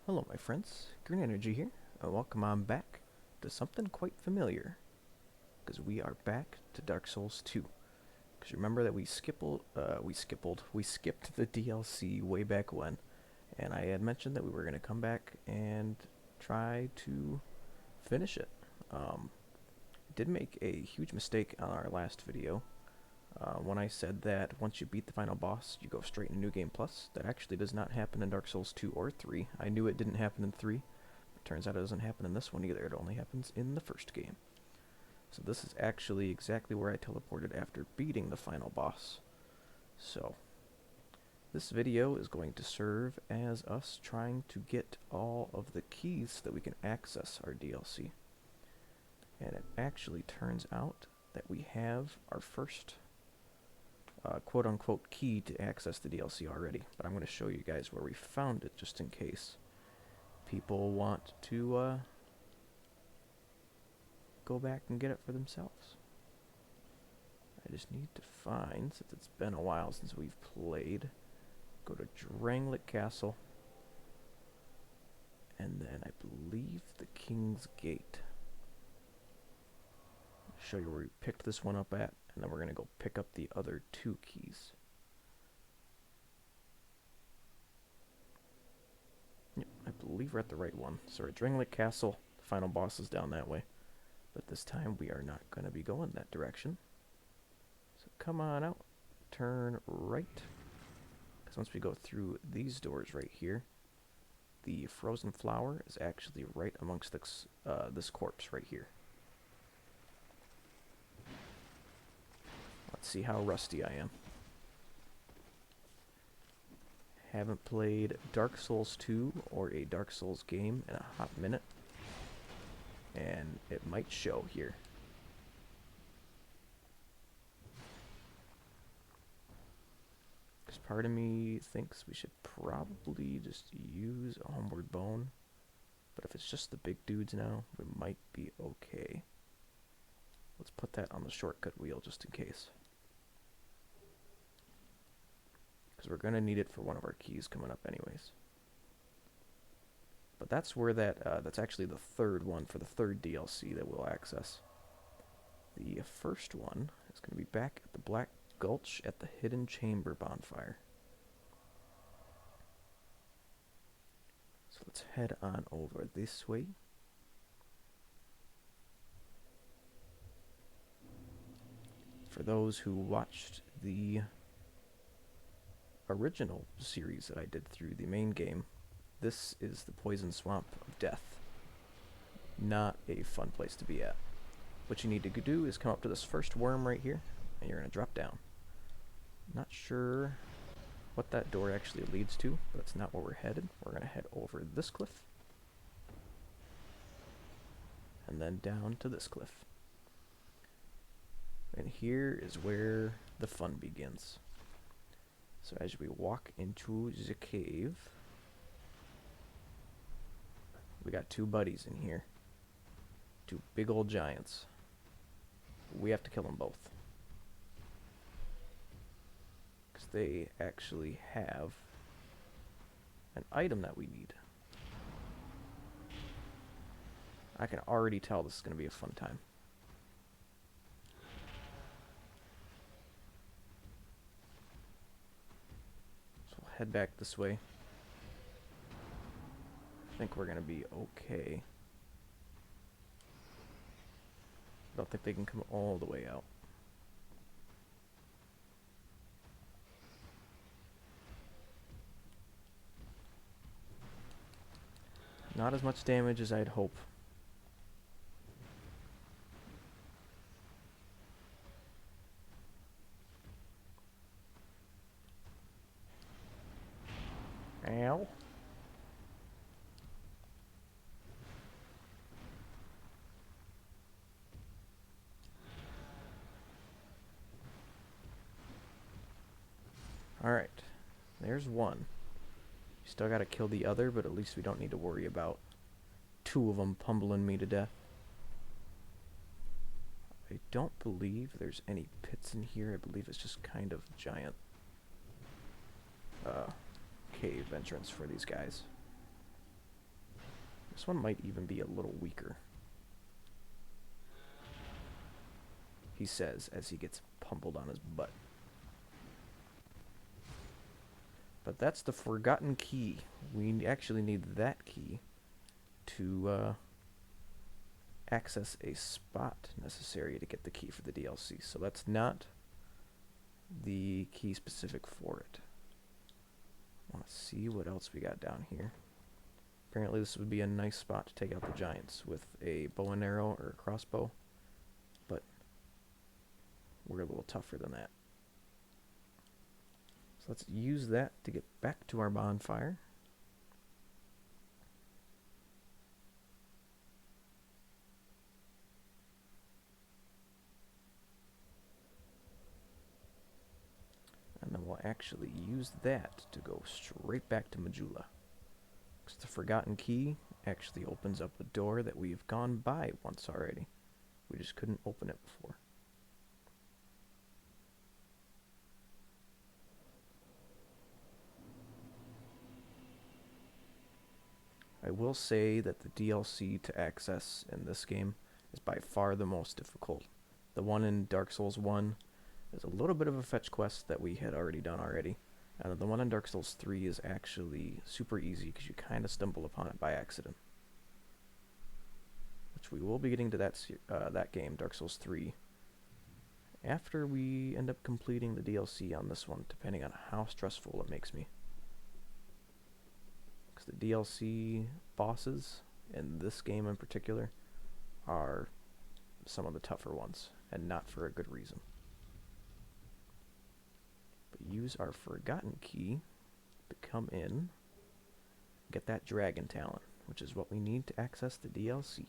Hello my friends, Green Energy here, and welcome on back to something quite familiar, because we are back to Dark Souls 2. Because remember that we skipped the DLC way back when, and I had mentioned that we were going to come back and try to finish it. Did make a huge mistake on our last video, when I said that once you beat the final boss, you go straight into New Game Plus. That actually does not happen in Dark Souls 2 or 3. I knew it didn't happen in 3. But turns out it doesn't happen in this one either. It only happens in the first game. So this is actually exactly where I teleported after beating the final boss. So, this video is going to serve as us trying to get all of the keys so that we can access our DLC. And it actually turns out that we have our first quote-unquote key to access the DLC already, but I'm going to show you guys where we found it just in case people want to go back and get it for themselves. I just need to find, since it's been a while since we've played, go to Drangleic Castle, and then I believe the King's Gate. I'll show you where we picked this one up at, and then we're going to go pick up the other two keys. Yep, I believe we're at the right one. So we're at Drangleic Castle, the final boss is down that way. But this time we are not going to be going that direction. So come on out, turn right. Because once we go through these doors right here, the frozen flower is actually right amongst this corpse right here. Let's see how rusty I am. Haven't played Dark Souls 2 or a Dark Souls game in a hot minute, and it might show here. Because part of me thinks we should probably just use a Homeward Bone, but if it's just the big dudes now, we might be okay. Let's put that on the shortcut wheel just in case. Because we're going to need it for one of our keys coming up anyways. But that's where that's actually the third one for the third DLC that we'll access. The first one is going to be back at the Black Gulch at the Hidden Chamber bonfire. So let's head on over this way. For those who watched the original series that I did through the main game, this is the Poison Swamp of Death. Not a fun place to be at. What you need to do is come up to this first worm right here, and you're going to drop down. Not sure what that door actually leads to, but that's not where we're headed. We're going to head over this cliff, and then down to this cliff. And here is where the fun begins. So as we walk into the cave, we got two buddies in here. Two big old giants. We have to kill them both. Because they actually have an item that we need. I can already tell this is going to be a fun time. Head back this way. I think we're gonna be okay. I don't think they can come all the way out. Not as much damage as I'd hope. Ow. Alright. There's one. We still gotta kill the other, but at least we don't need to worry about two of them pummeling me to death. I don't believe there's any pits in here. I believe it's just kind of giant cave entrance for these guys. This one might even be a little weaker, he says as he gets pummeled on his butt. But that's the forgotten key. We actually need that key to access a spot necessary to get the key for the DLC. So that's not the key specific for it. I want to see what else we got down here. Apparently this would be a nice spot to take out the giants with a bow and arrow or a crossbow, but we're a little tougher than that. So let's use that to get back to our bonfire. And then we'll actually use that to go straight back to Majula. Because the forgotten key actually opens up a door that we've gone by once already. We just couldn't open it before. I will say that the DLC to access in this game is by far the most difficult. The one in Dark Souls 1 is a little bit of a fetch quest that we had already done already. And the one in Dark Souls 3 is actually super easy because you kind of stumble upon it by accident. Which we will be getting to that game, Dark Souls 3, after we end up completing the DLC on this one, depending on how stressful it makes me. Because the DLC bosses in this game in particular are some of the tougher ones, and not for a good reason. But use our forgotten key to come in, get that dragon talent, which is what we need to access the DLC.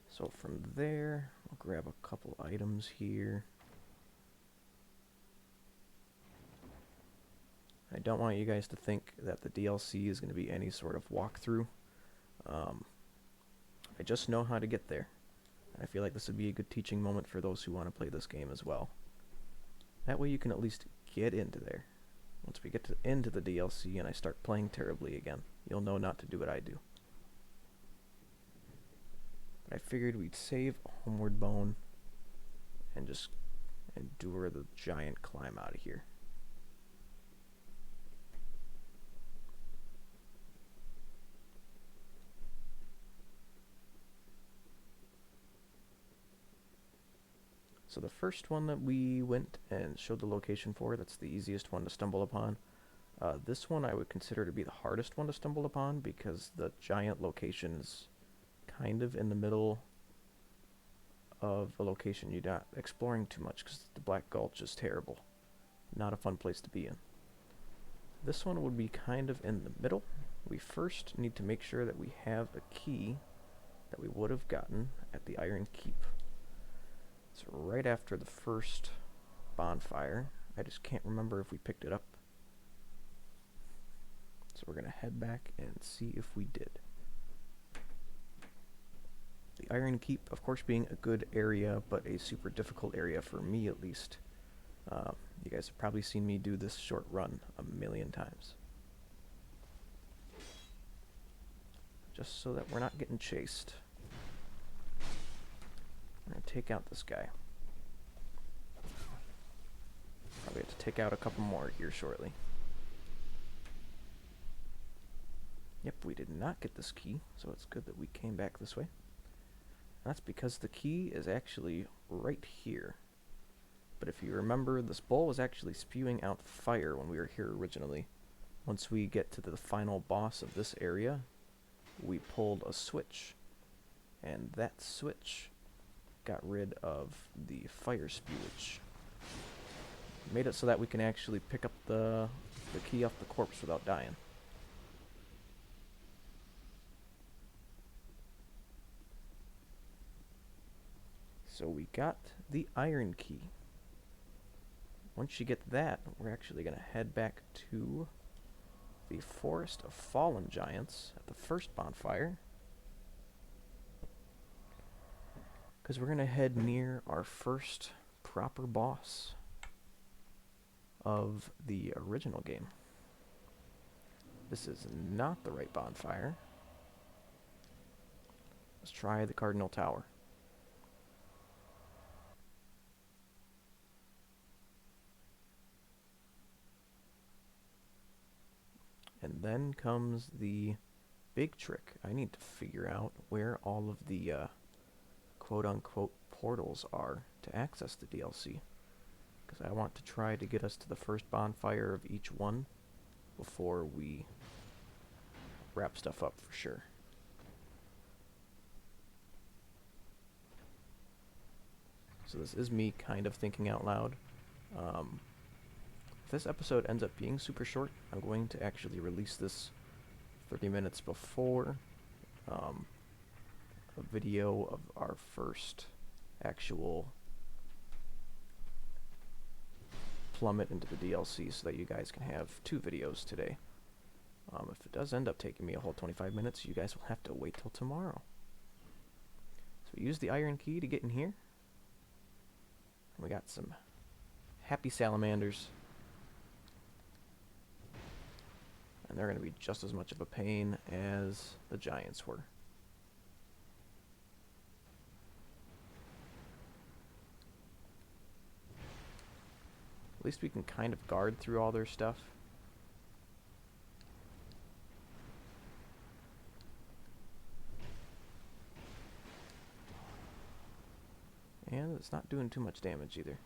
So from there, we'll grab a couple items here. I don't want you guys to think that the DLC is going to be any sort of walkthrough. I just know how to get there. I feel like this would be a good teaching moment for those who want to play this game as well. That way you can at least get into there. Once we get into the DLC and I start playing terribly again, you'll know not to do what I do. But I figured we'd save Homeward Bone and just endure the giant climb out of here. So the first one that we went and showed the location for, that's the easiest one to stumble upon. This one I would consider to be the hardest one to stumble upon because the giant location is kind of in the middle of a location you're not exploring too much because the Black Gulch is terrible. Not a fun place to be in. This one would be kind of in the middle. We first need to make sure that we have a key that we would have gotten at the Iron Keep. So right after the first bonfire. I just can't remember if we picked it up. So we're going to head back and see if we did. The Iron Keep, of course, being a good area, but a super difficult area for me at least. You guys have probably seen me do this short run a million times. Just so that we're not getting chased. We're going to take out this guy. Probably have to take out a couple more here shortly. Yep, we did not get this key, so it's good that we came back this way. That's because the key is actually right here. But if you remember, this bowl was actually spewing out fire when we were here originally. Once we get to the final boss of this area, we pulled a switch. And that switch got rid of the fire spewage. Made it so that we can actually pick up the key off the corpse without dying. So we got the Iron Key. Once you get that, we're actually going to head back to the Forest of Fallen Giants at the first bonfire. Because we're going to head near our first proper boss of the original game. This is not the right bonfire. Let's try the Cardinal Tower. And then comes the big trick. I need to figure out where all of the quote-unquote portals are to access the DLC. Because I want to try to get us to the first bonfire of each one before we wrap stuff up for sure. So this is me kind of thinking out loud. If this episode ends up being super short, I'm going to actually release this 30 minutes before a video of our first actual plummet into the DLC so that you guys can have 2 videos today. If it does end up taking me a whole 25 minutes, you guys will have to wait till tomorrow. So we use the iron key to get in here. We got some happy salamanders. And they're going to be just as much of a pain as the giants were. At least we can kind of guard through all their stuff. And it's not doing too much damage either.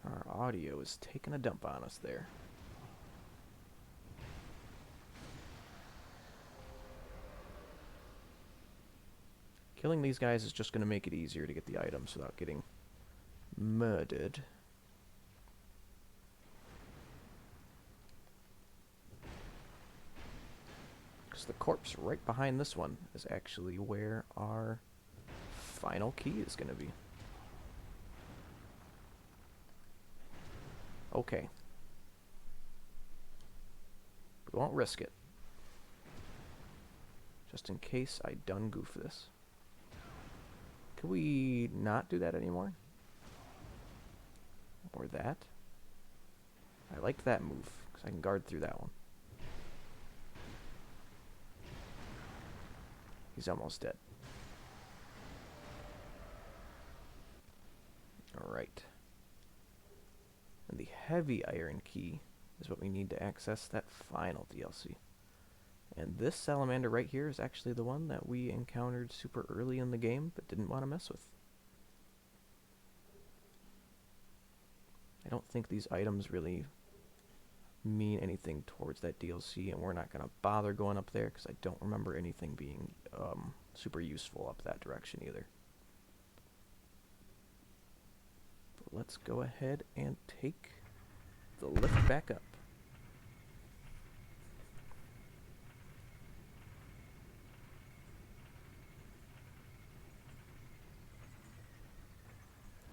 Our audio is taking a dump on us there. Killing these guys is just going to make it easier to get the items without getting murdered. Because the corpse right behind this one is actually where our final key is going to be. Okay. We won't risk it. Just in case I done goof this. Can we not do that anymore? Or that? I liked that move, because I can guard through that one. He's almost dead. Alright. And the heavy iron key is what we need to access that final DLC. And this salamander right here is actually the one that we encountered super early in the game, but didn't want to mess with. I don't think these items really mean anything towards that DLC, and we're not going to bother going up there, because I don't remember anything being super useful up that direction either. But let's go ahead and take the lift back up.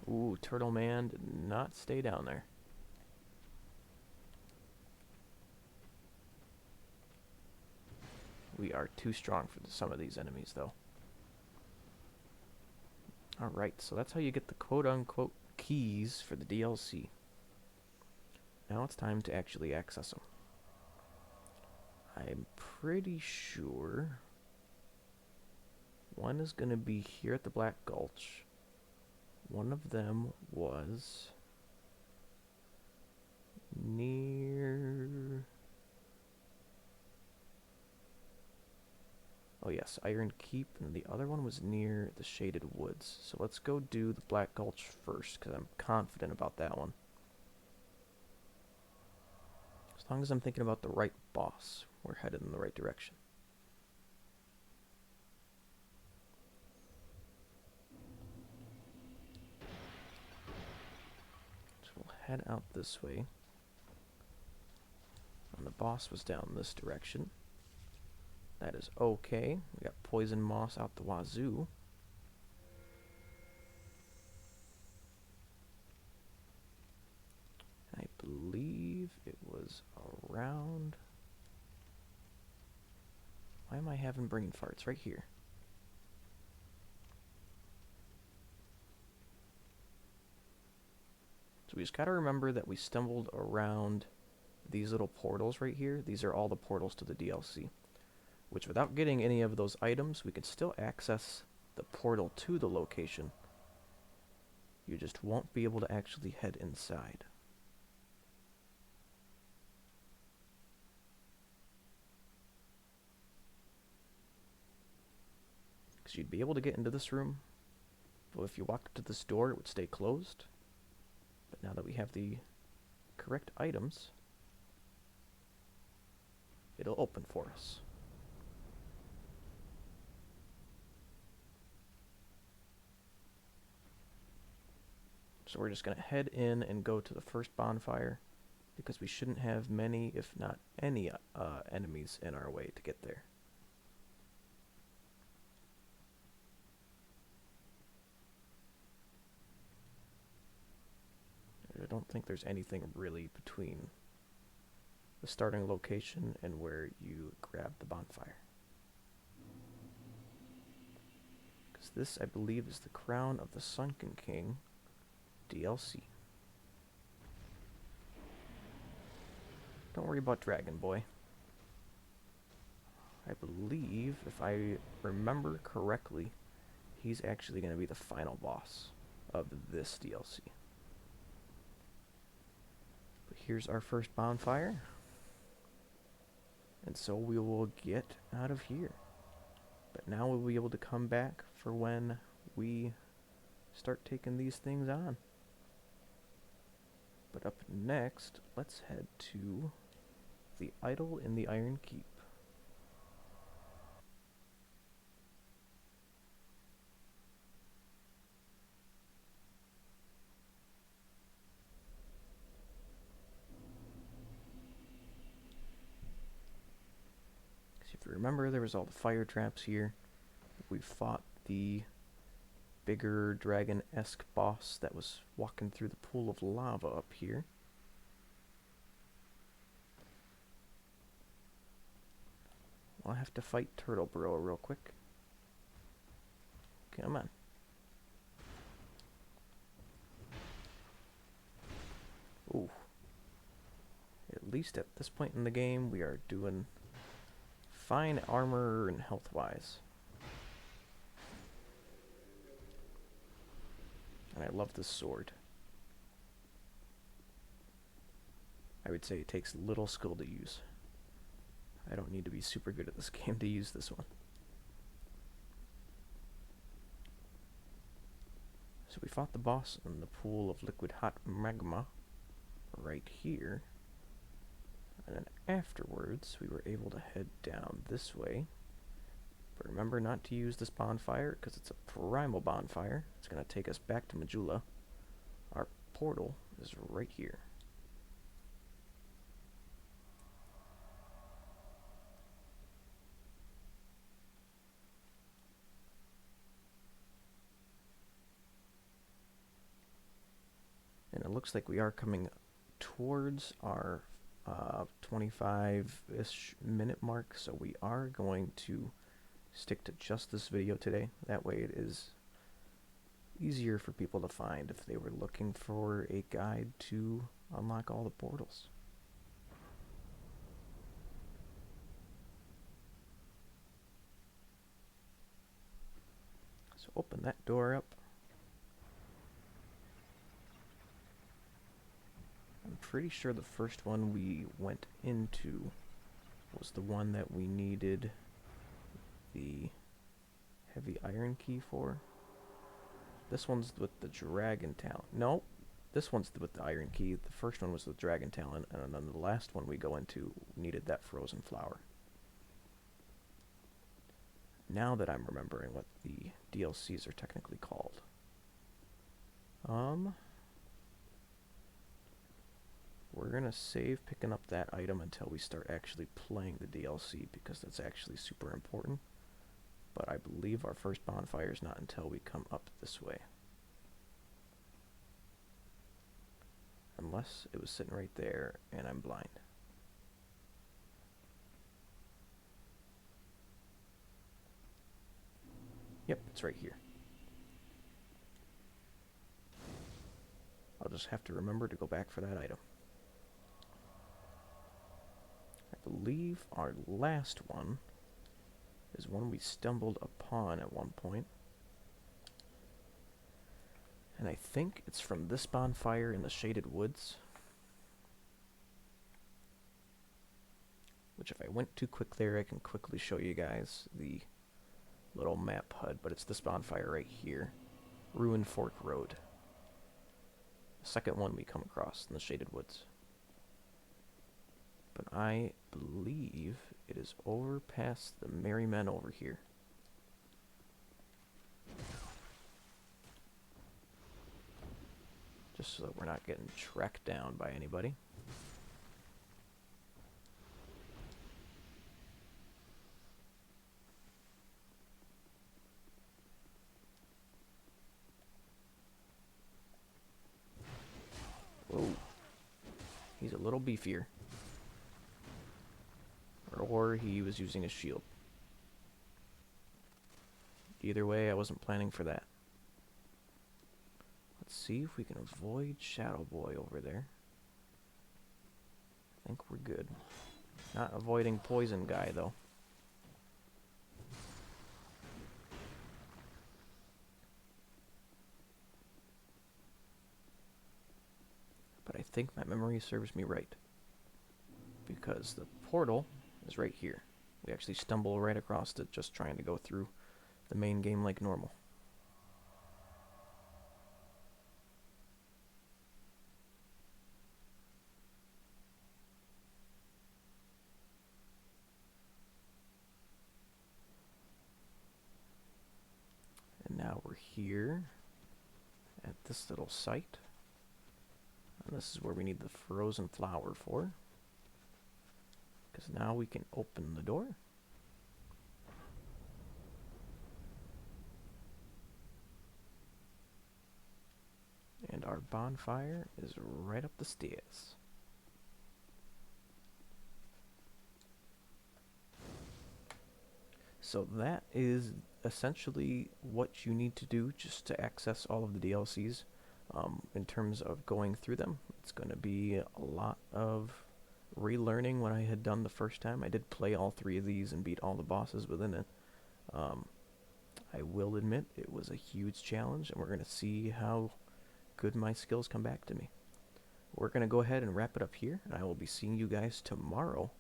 Ooh, Turtle Man did not stay down there. We are too strong for some of these enemies, though. Alright, so that's how you get the quote-unquote keys for the DLC. Now it's time to actually access them. I'm pretty sure one is going to be here at the Black Gulch. One of them was near... Oh yes, Iron Keep, and the other one was near the Shaded Woods. So let's go do the Black Gulch first, because I'm confident about that one. As long as I'm thinking about the right boss, we're headed in the right direction. So we'll head out this way. And the boss was down this direction. That is okay. We got poison moss out the wazoo. I believe it was around... Why am I having brain farts? Right here. So we just gotta remember that we stumbled around these little portals right here. These are all the portals to the DLC. Which, without getting any of those items, we can still access the portal to the location. You just won't be able to actually head inside. Because you'd be able to get into this room, but if you walked to this door, it would stay closed. But now that we have the correct items, it'll open for us. So we're just going to head in and go to the first bonfire, because we shouldn't have many, if not any, enemies in our way to get there. I don't think there's anything really between the starting location and where you grab the bonfire. Because this, I believe, is the Crown of the Sunken King DLC. Don't worry about Dragon Boy. I believe, if I remember correctly, he's actually going to be the final boss of this DLC. But here's our first bonfire. And so we will get out of here. But now we'll be able to come back for when we start taking these things on. But up next, let's head to the Idol in the Iron Keep. If you remember, there was all the fire traps here. We fought the bigger dragon-esque boss that was walking through the pool of lava up here. I'll have to fight Turtle Bro real quick. Come on. Ooh. At least at this point in the game, we are doing fine armor and health-wise. And I love this sword. I would say it takes little skill to use. I don't need to be super good at this game to use this one. So we fought the boss in the pool of liquid hot magma right here. And then afterwards, we were able to head down this way. But remember not to use this bonfire, because it's a primal bonfire. It's going to take us back to Majula. Our portal is right here. And it looks like we are coming towards our 25-ish minute mark, so we are going to stick to just this video today. That way it is easier for people to find if they were looking for a guide to unlock all the portals. So open that door up. I'm pretty sure the first one we went into was the one that we needed the heavy iron key for. This one's with the dragon talent. No, this one's with the iron key. The first one was the dragon talent, and then the last one we go into needed that frozen flower. Now that I'm remembering what the DLCs are technically called. We're going to save picking up that item until we start actually playing the DLC, because that's actually super important. But I believe our first bonfire is not until we come up this way. Unless it was sitting right there and I'm blind. Yep, it's right here. I'll just have to remember to go back for that item. I believe our last one is one we stumbled upon at one point. And I think it's from this bonfire in the Shaded Woods. Which if I went too quick there, I can quickly show you guys the little map HUD, but it's this bonfire right here. Ruined Fork Road. The second one we come across in the Shaded Woods. But I believe it is over past the Merry Men over here. Just so that we're not getting tracked down by anybody. Whoa. He's a little beefier. Or he was using a shield. Either way, I wasn't planning for that. Let's see if we can avoid Shadow Boy over there. I think we're good. Not avoiding Poison Guy, though. But I think my memory serves me right. Because the portal is right here. We actually stumble right across it just trying to go through the main game like normal. And now we're here at this little site. And this is where we need the frozen flower for. Because now we can open the door. And our bonfire is right up the stairs. So that is essentially what you need to do just to access all of the DLCs. In terms of going through them, it's going to be a lot of relearning what I had done the first time. I did play all 3 of these and beat all the bosses within it. I will admit it was a huge challenge, and we're going to see how good my skills come back to me. We're going to go ahead and wrap it up here, and I will be seeing you guys tomorrow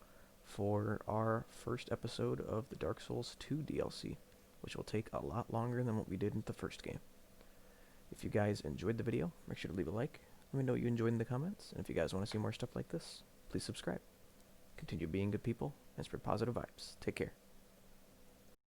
for our first episode of the Dark Souls 2 DLC, which will take a lot longer than what we did in the first game. If you guys enjoyed the video, make sure to leave a like. Let me know you enjoyed in the comments, and if you guys want to see more stuff like this, please subscribe. Continue being good people and spread positive vibes. Take care.